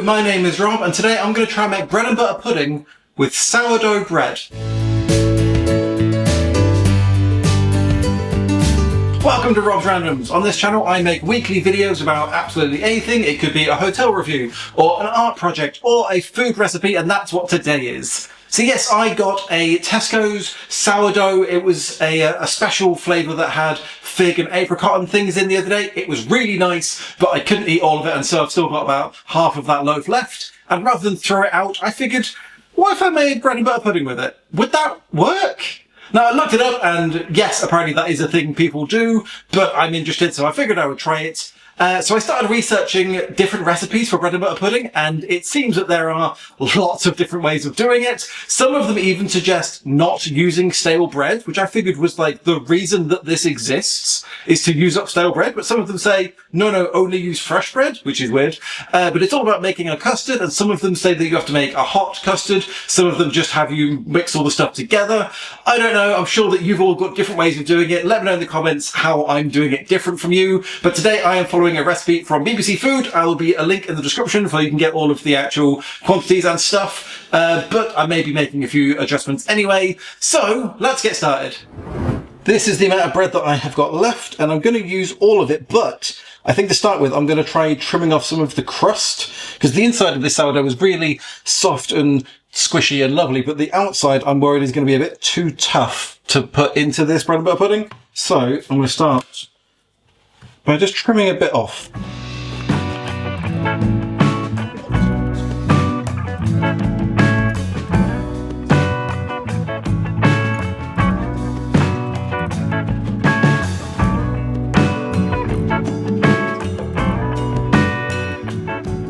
my name is Rob, and today I'm going to try and make bread and butter pudding with sourdough bread. Welcome to Rob's Randoms. On this channel I make weekly videos about absolutely anything. It could be a hotel review, or an art project, or a food recipe, and that's what today is. So yes, I got a Tesco's sourdough. It was a special flavour that had fig and apricot and things in the other day. It was really nice, but I couldn't eat all of it, and so I've still got about half of that loaf left. And rather than throw it out, I figured, what if I made bread and butter pudding with it? Would that work? Now, I looked it up, and yes, apparently that is a thing people do, but I'm interested, so I figured I would try it. So I started researching different recipes for bread and butter pudding, and it seems that there are lots of different ways of doing it. Some of them even suggest not using stale bread, which I figured was like the reason that this exists, is to use up stale bread. But some of them say, no, only use fresh bread, which is weird. But it's all about making a custard, and some of them say that you have to make a hot custard. Some of them just have you mix all the stuff together. I don't know. I'm sure that you've all got different ways of doing it. Let me know in the comments how I'm doing it different from you. But today I am following a recipe from BBC Food. I will be a link in the description so you can get all of the actual quantities and stuff, but I may be making a few adjustments anyway, so let's get started. This is the amount of bread that I have got left, and I'm going to use all of it, but I think to start with I'm going to try trimming off some of the crust, because the inside of this sourdough is really soft and squishy and lovely, but the outside I'm worried is going to be a bit too tough to put into this bread and butter pudding. So I'm going to start by just trimming a bit off.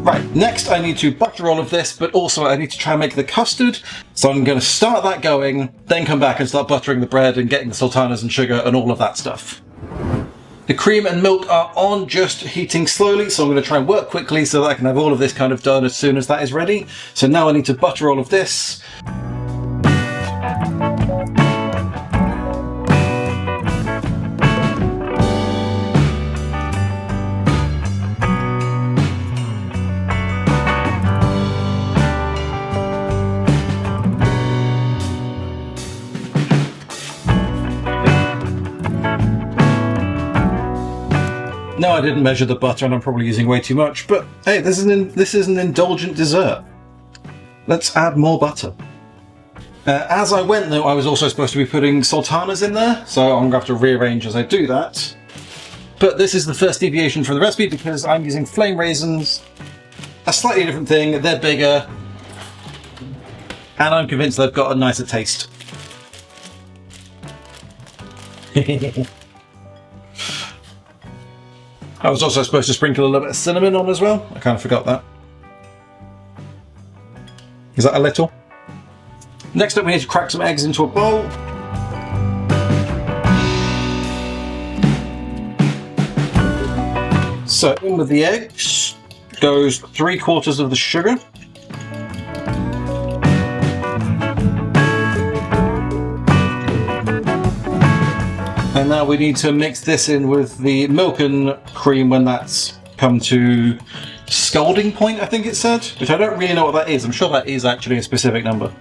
Right, next I need to butter all of this, but also I need to try and make the custard. So I'm going to start that going, then come back and start buttering the bread and getting the sultanas and sugar and all of that stuff. The cream and milk are on, just heating slowly, so I'm going to try and work quickly so that I can have all of this kind of done as soon as that is ready. So now I need to butter all of this. No, I didn't measure the butter, and I'm probably using way too much, but hey, this is an indulgent dessert. Let's add more butter. As I went, though, I was also supposed to be putting sultanas in there, so I'm going to have to rearrange as I do that. But this is the first deviation from the recipe, because I'm using flame raisins, a slightly different thing, they're bigger, and I'm convinced they've got a nicer taste. I was also supposed to sprinkle a little bit of cinnamon on as well. I kind of forgot that. Is that a little? Next up we need to crack some eggs into a bowl. So in with the eggs goes 3/4 of the sugar. And now we need to mix this in with the milk and cream when that's come to scalding point, I think it said, which I don't really know what that is. I'm sure that is actually a specific number.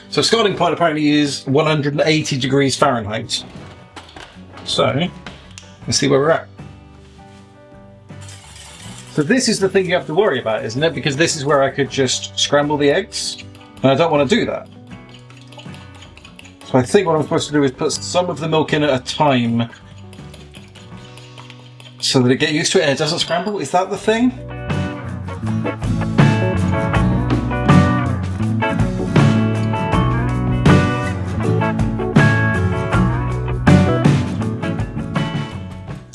So scalding point apparently is 180 degrees Fahrenheit. So let's see where we're at. So this is the thing you have to worry about, isn't it? Because this is where I could just scramble the eggs, and I don't want to do that. So I think what I'm supposed to do is put some of the milk in at a time so that it gets used to it and it doesn't scramble. Is that the thing?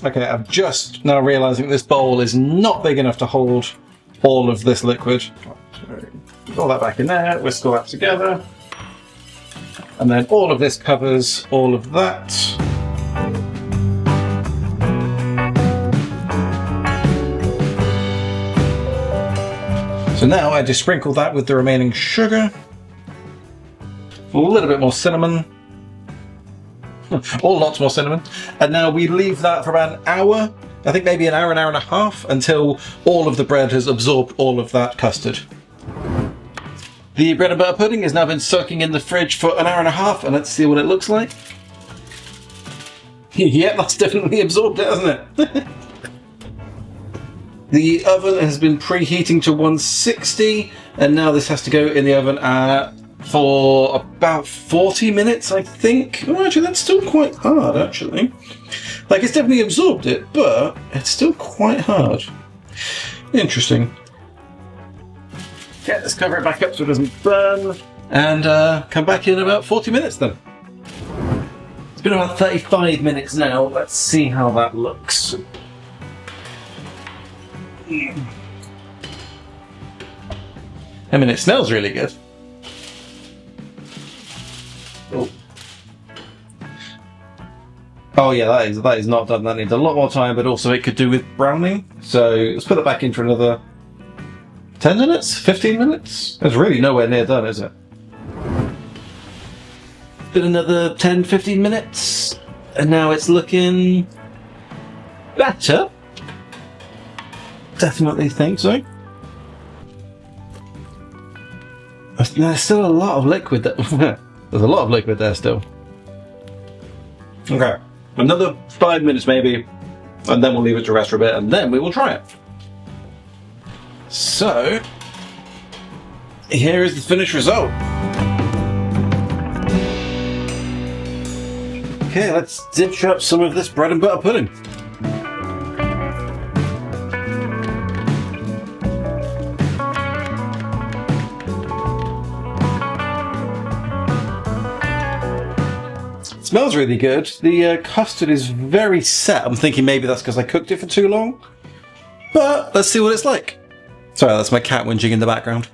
Okay, I'm just now realising this bowl is not big enough to hold all of this liquid. Put all that back in there, whisk all that together. And then all of this covers all of that. So now I just sprinkle that with the remaining sugar. A little bit more cinnamon. Or lots more cinnamon. And now we leave that for about an hour I think maybe an hour and a half, until all of the bread has absorbed all of that custard. The bread and butter pudding has now been soaking in the fridge for an hour and a half, and let's see what it looks like. Yeah, that's definitely absorbed it, hasn't it? The oven has been preheating to 160, and now this has to go in the oven for about 40 minutes, I think. Oh, actually, that's still quite hard, actually. Like, it's definitely absorbed it, but it's still quite hard. Interesting. Okay, let's cover it back up so it doesn't burn, and come back in about 40 minutes then. It's been about 35 minutes now. Let's see how that looks. I mean, it smells really good. Oh yeah, that is not done. That needs a lot more time, but also it could do with browning. So let's put it back in for another 10 minutes? 15 minutes? It's really nowhere near done, is it? Been another 10, 15 minutes, and now it's looking better. Definitely think so. There's still a lot of liquid there. There's a lot of liquid there still. Okay, another 5 minutes maybe, and then we'll leave it to rest for a bit, and then we will try it. So, here is the finished result. Okay, let's dish up some of this bread and butter pudding. It smells really good. The custard is very set. I'm thinking maybe that's because I cooked it for too long. But let's see what it's like. Sorry, that's my cat whinging in the background.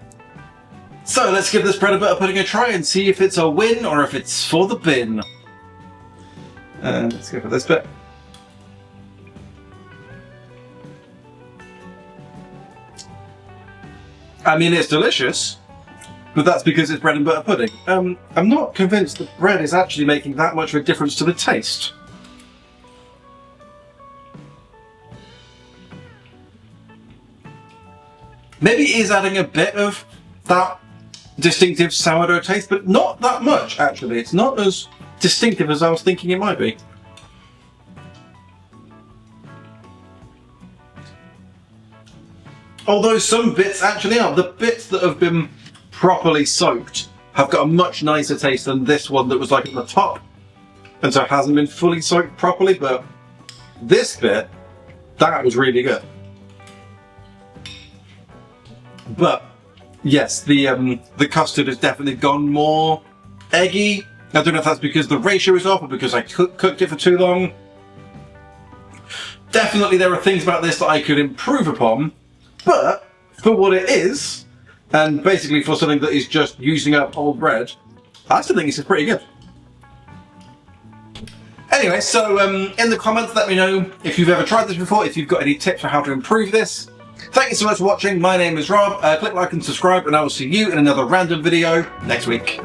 So let's give this bread and butter pudding a try and see if it's a win or if it's for the bin. Let's go for this bit. I mean, it's delicious, but that's because it's bread and butter pudding. I'm not convinced the bread is actually making that much of a difference to the taste. Maybe it is adding a bit of that distinctive sourdough taste, but not that much, actually. It's not as distinctive as I was thinking it might be. Although some bits actually are. The bits that have been properly soaked have got a much nicer taste than this one that was like at the top, and so it hasn't been fully soaked properly, but this bit, that was really good. But yes, the custard has definitely gone more eggy. I don't know if that's because the ratio is off or because I cooked it for too long. Definitely there are things about this that I could improve upon, but for what it is, and basically for something that is just using up old bread, I still think this is pretty good. Anyway, so in the comments let me know if you've ever tried this before, if you've got any tips for how to improve this. Thank you so much for watching. My name is Rob. Click like and subscribe, and I will see you in another random video next week.